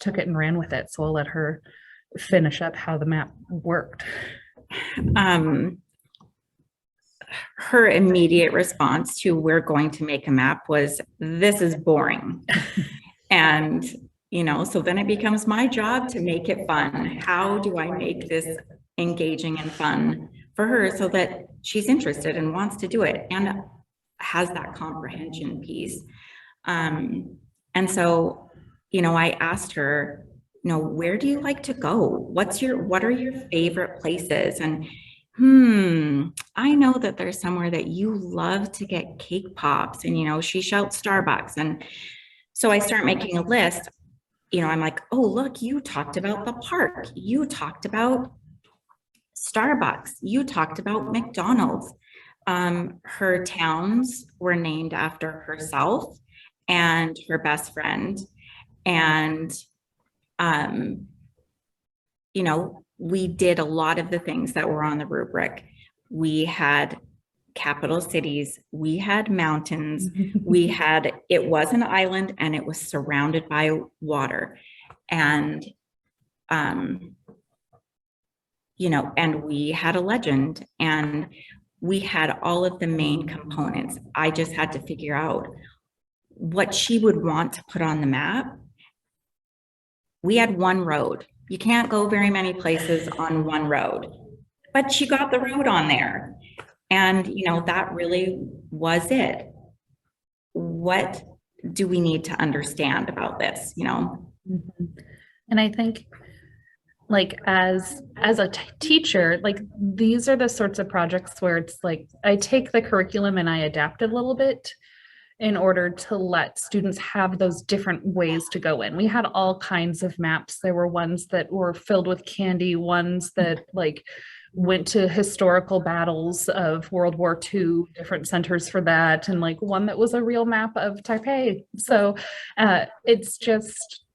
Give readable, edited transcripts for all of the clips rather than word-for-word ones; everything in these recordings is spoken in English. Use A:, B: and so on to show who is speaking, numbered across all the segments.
A: took it and ran with it. So I'll let her finish up how the map worked.
B: Her immediate response to "we're going to make a map" was, "this is boring." And, so then it becomes my job to make it fun. How do I make this engaging and fun for her so that she's interested and wants to do it and has that comprehension piece? And so, I asked her, where do you like to go? What are your favorite places? And I know that there's somewhere that you love to get cake pops, and she shouts Starbucks. And so I start making a list. I'm like, oh, look, you talked about the park. You talked about Starbucks. You talked about McDonald's. Her towns were named after herself and her best friend. And, we did a lot of the things that were on the rubric. We had capital cities, we had mountains, it was an island and it was surrounded by water. And, and we had a legend, and we had all of the main components. I just had to figure out what she would want to put on the map. We had one road. You can't go very many places on one road, but she got the road on there. And, that really was it. What do we need to understand about this,
A: And I think, like, as a teacher, like, these are the sorts of projects where it's like, I take the curriculum and I adapt it a little bit in order to let students have those different ways to go in. We had all kinds of maps. There were ones that were filled with candy, ones that like went to historical battles of World War II, different centers for that, and like one that was a real map of Taipei. So it's just,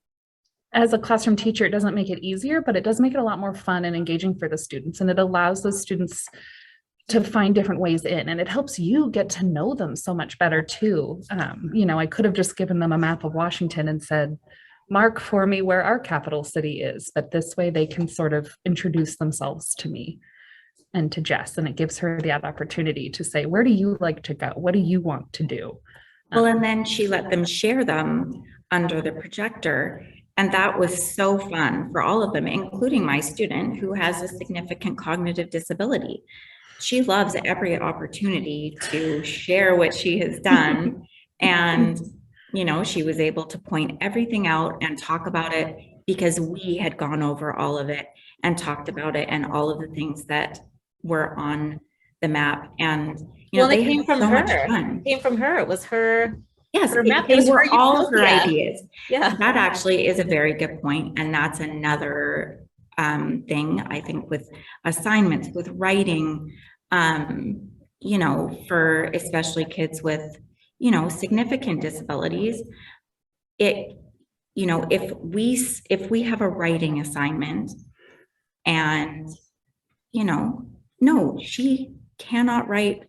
A: as a classroom teacher, it doesn't make it easier, but it does make it a lot more fun and engaging for the students. And it allows those students to find different ways in, and it helps you get to know them so much better too. I could have just given them a map of Washington and said, mark for me where our capital city is, but this way they can sort of introduce themselves to me and to Jess, and it gives her the opportunity to say, where do you like to go? What do you want to do?
B: Well, and then she let them share them under the projector. And that was so fun for all of them, including my student who has a significant cognitive disability. She loves every opportunity to share what she has done. And, she was able to point everything out and talk about it because we had gone over all of it and talked about it and all of the things that were on the map. And,
C: they came from her. It came from her. It was her.
B: Yes, they were all her ideas. Yeah. That actually is a very good point. And that's another thing, I think, with assignments, with writing, for especially kids with, significant disabilities. If we have a writing assignment and, no, she cannot write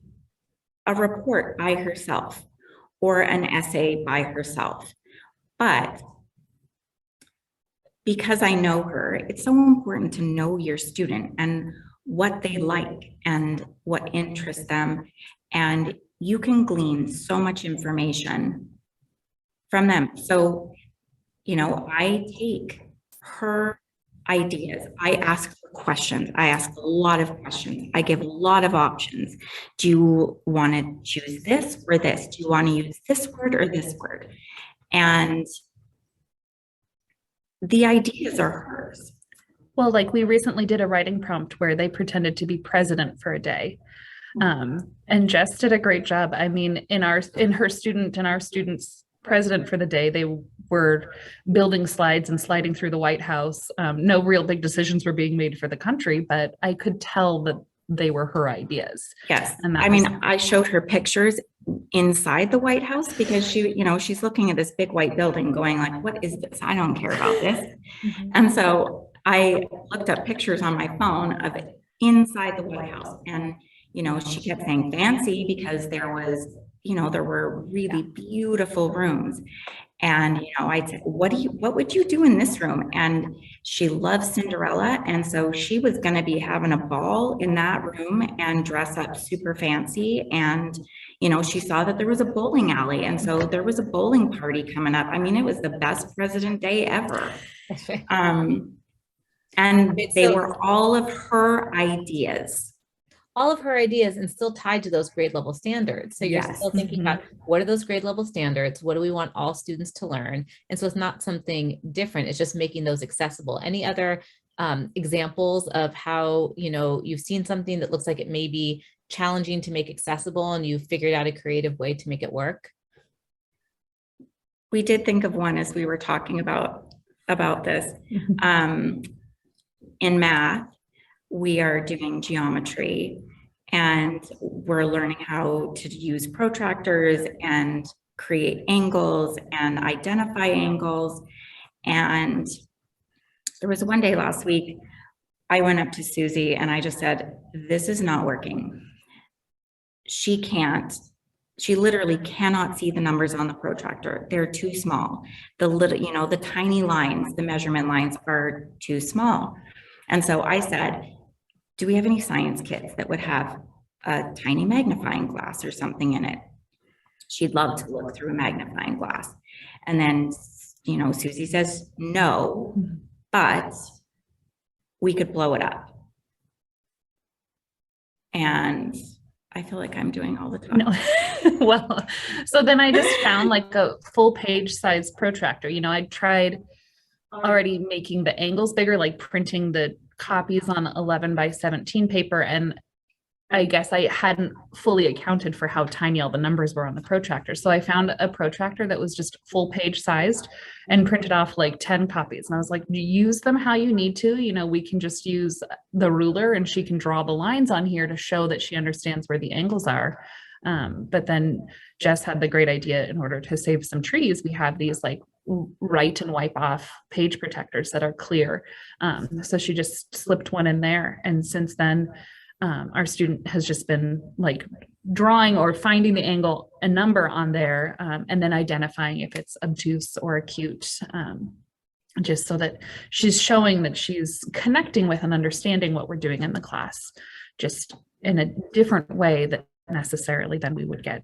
B: a report by herself or an essay by herself. But because I know her, it's so important to know your student and what they like and what interests them. And you can glean so much information from them. So, I take her ideas. I ask for questions. I ask a lot of questions. I give a lot of options. Do you want to choose this or this? Do you want to use this word or this word? And the ideas are hers.
A: Well, like, we recently did a writing prompt where they pretended to be president for a day. And Jess did a great job. I mean, in our students' president for the day, they were building slides and sliding through the White House. No real big decisions were being made for the country, but I could tell that they were her ideas.
B: Yes. And I showed her pictures inside the White House because she's looking at this big white building going like, what is this? I don't care about this. Mm-hmm. And so I looked up pictures on my phone of it inside the White House. And, she kept saying fancy because there were really beautiful rooms. And, I'd say, what would you do in this room? And she loves Cinderella. And so she was going to be having a ball in that room and dress up super fancy. And, she saw that there was a bowling alley. And so there was a bowling party coming up. I mean, it was the best President Day ever. And they were all of her ideas.
C: All of her ideas and still tied to those grade level standards. So you're still thinking about what are those grade level standards? What do we want all students to learn? And so it's not something different. It's just making those accessible. Any other examples of how, you've seen something that looks like it may be challenging to make accessible and you figured out a creative way to make it work?
B: We did think of one as we were talking about this. In math, we are doing geometry and we're learning how to use protractors and create angles and identify angles. And there was one day last week, I went up to Susie and I just said, this is not working. She literally cannot see the numbers on the protractor. They're too small. The tiny lines, the measurement lines are too small. And so I said, do we have any science kits that would have a tiny magnifying glass or something in it? She'd love to look through a magnifying glass. And then, Susie says, no, but we could blow it up. And I feel like I'm doing all the time.
A: No. Well, so then I just found like a full page size protractor. I tried already making the angles bigger, like printing the copies on 11 by 17 paper. And I guess I hadn't fully accounted for how tiny all the numbers were on the protractor. So I found a protractor that was just full page sized and printed off like 10 copies. And I was like, use them how you need to. We can just use the ruler and she can draw the lines on here to show that she understands where the angles are. But then Jess had the great idea, in order to save some trees, we have these like write and wipe off page protectors that are clear. So she just slipped one in there. And since then, our student has just been like drawing or finding the angle, a number on there, and then identifying if it's obtuse or acute, just so that she's showing that she's connecting with and understanding what we're doing in the class, just in a different way that necessarily than we would get